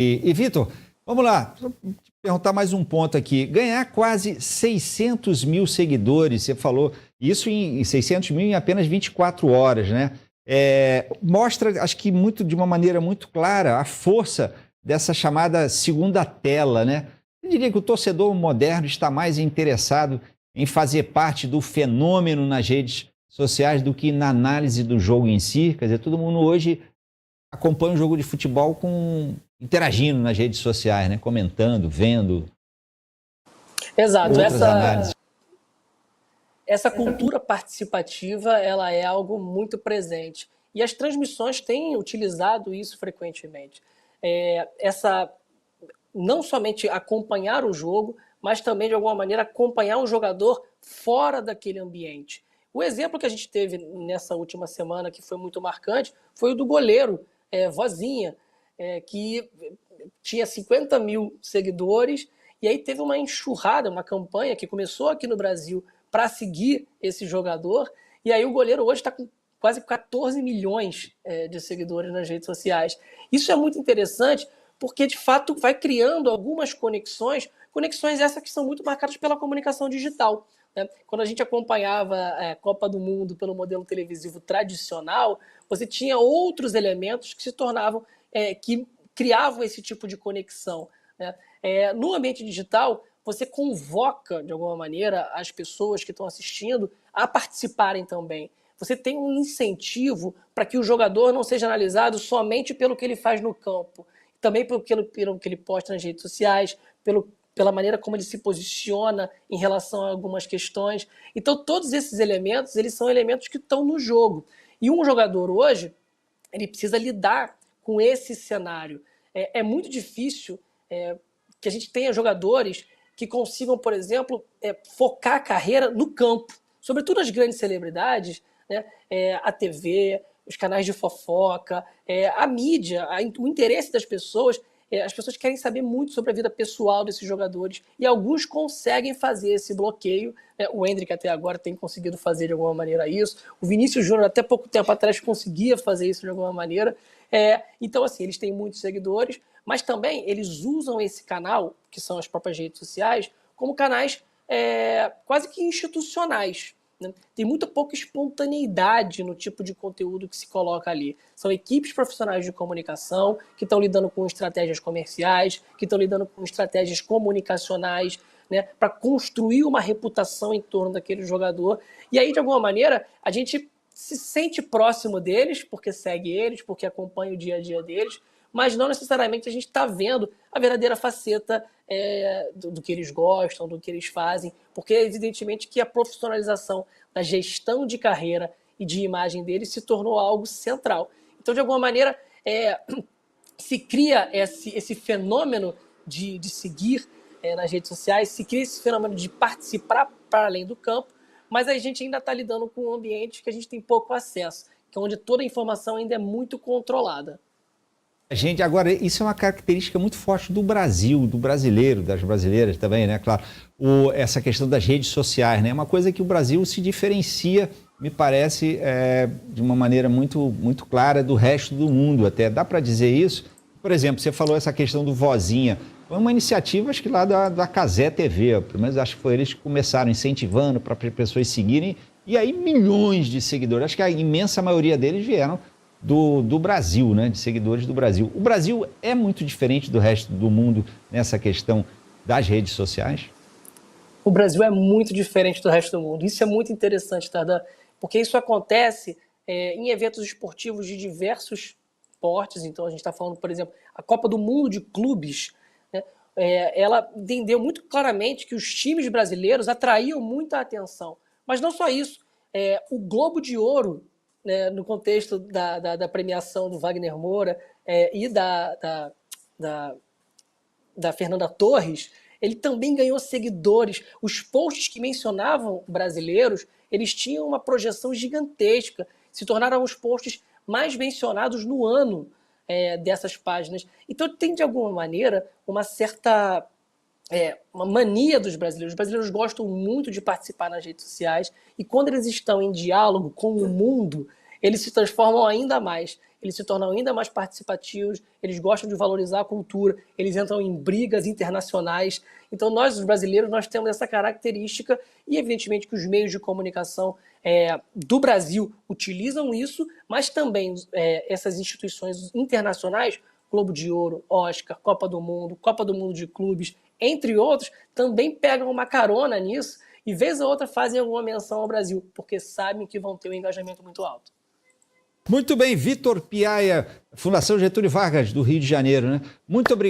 E Vitor, vamos lá, vou te perguntar mais um ponto aqui. Ganhar quase 600 mil seguidores, você falou isso em 600 mil em apenas 24 horas, né? Mostra, acho que de uma maneira muito clara, a força dessa chamada segunda tela, né? Eu diria que o torcedor moderno está mais interessado em fazer parte do fenômeno nas redes sociais do que na análise do jogo em si. Quer dizer, todo mundo hoje acompanha o jogo de futebol interagindo nas redes sociais, né? Comentando, vendo. Exato. Outras análises. Essa cultura participativa, ela é algo muito presente. E as transmissões têm utilizado isso frequentemente. Não somente acompanhar o jogo, mas também, de alguma maneira, acompanhar o jogador fora daquele ambiente. O exemplo que a gente teve nessa última semana, que foi muito marcante, foi o do goleiro, Vozinha, que tinha 50 mil seguidores, e aí teve uma enxurrada, uma campanha que começou aqui no Brasil para seguir esse jogador, e aí o goleiro hoje está com quase 14 milhões de seguidores nas redes sociais. Isso é muito interessante, porque de fato vai criando algumas conexões essas que são muito marcadas pela comunicação digital. Né? Quando a gente acompanhava a Copa do Mundo pelo modelo televisivo tradicional, você tinha outros elementos que se tornavam, que criavam esse tipo de conexão. Né? No ambiente digital, você convoca, de alguma maneira, as pessoas que estão assistindo a participarem também. Você tem um incentivo para que o jogador não seja analisado somente pelo que ele faz no campo, também pelo que ele posta nas redes sociais, pela maneira como ele se posiciona em relação a algumas questões. Então, todos esses elementos, eles são elementos que estão no jogo. E um jogador hoje, ele precisa lidar com esse cenário. É muito difícil que a gente tenha jogadores que consigam, por exemplo, focar a carreira no campo. Sobretudo as grandes celebridades, né? A TV, os canais de fofoca, a mídia, o interesse das pessoas. As pessoas querem saber muito sobre a vida pessoal desses jogadores e alguns conseguem fazer esse bloqueio. O Endrick até agora tem conseguido fazer de alguma maneira isso. O Vinícius Júnior até pouco tempo atrás conseguia fazer isso de alguma maneira. Então, assim, eles têm muitos seguidores, mas também eles usam esse canal, que são as próprias redes sociais, como canais quase que institucionais. Né? Tem muito pouca espontaneidade no tipo de conteúdo que se coloca ali. São equipes profissionais de comunicação que estão lidando com estratégias comerciais, que estão lidando com estratégias comunicacionais, né, para construir uma reputação em torno daquele jogador. E aí, de alguma maneira, a gente se sente próximo deles, porque segue eles, porque acompanha o dia a dia deles, mas não necessariamente a gente está vendo a verdadeira faceta do que eles gostam, do que eles fazem, porque evidentemente que a profissionalização da gestão de carreira e de imagem deles se tornou algo central. Então, de alguma maneira, se cria esse fenômeno de seguir nas redes sociais, se cria esse fenômeno de participar para além do campo, mas a gente ainda está lidando com um ambiente que a gente tem pouco acesso, que é onde toda a informação ainda é muito controlada. Agora, isso é uma característica muito forte do Brasil, do brasileiro, das brasileiras também, né? Claro, essa questão das redes sociais, né? É uma coisa que o Brasil se diferencia, me parece, de uma maneira muito, muito clara do resto do mundo até. Dá para dizer isso? Por exemplo, você falou essa questão do Vozinha. Foi uma iniciativa, acho que lá da Cazé TV, pelo menos acho que foi eles que começaram incentivando para as pessoas seguirem, e aí milhões de seguidores. Acho que a imensa maioria deles vieram do Brasil, né? De seguidores do Brasil. O Brasil é muito diferente do resto do mundo nessa questão das redes sociais? O Brasil é muito diferente do resto do mundo. Isso é muito interessante, Tardan, porque isso acontece em eventos esportivos de diversos portes. Então, a gente está falando, por exemplo, a Copa do Mundo de Clubes, né? Ela entendeu muito claramente que os times brasileiros atraíam muita atenção. Mas não só isso. O Globo de Ouro, né, no contexto da premiação do Wagner Moura e da Fernanda Torres, ele também ganhou seguidores. Os posts que mencionavam brasileiros, eles tinham uma projeção gigantesca, se tornaram os posts mais mencionados no ano dessas páginas. Então tem, de alguma maneira, uma certa uma mania dos brasileiros. Os brasileiros gostam muito de participar nas redes sociais e quando eles estão em diálogo com o mundo, eles se transformam ainda mais. eles se tornam ainda mais participativos, eles gostam de valorizar a cultura, eles entram em brigas internacionais. Então nós, os brasileiros, nós temos essa característica e evidentemente que os meios de comunicação do Brasil utilizam isso, mas também essas instituições internacionais, Globo de Ouro, Oscar, Copa do Mundo de Clubes, entre outros, também pegam uma carona nisso e vez ou outra fazem alguma menção ao Brasil, porque sabem que vão ter um engajamento muito alto. Muito bem, Vitor Piaia, Fundação Getúlio Vargas, do Rio de Janeiro, né? Muito obrigado.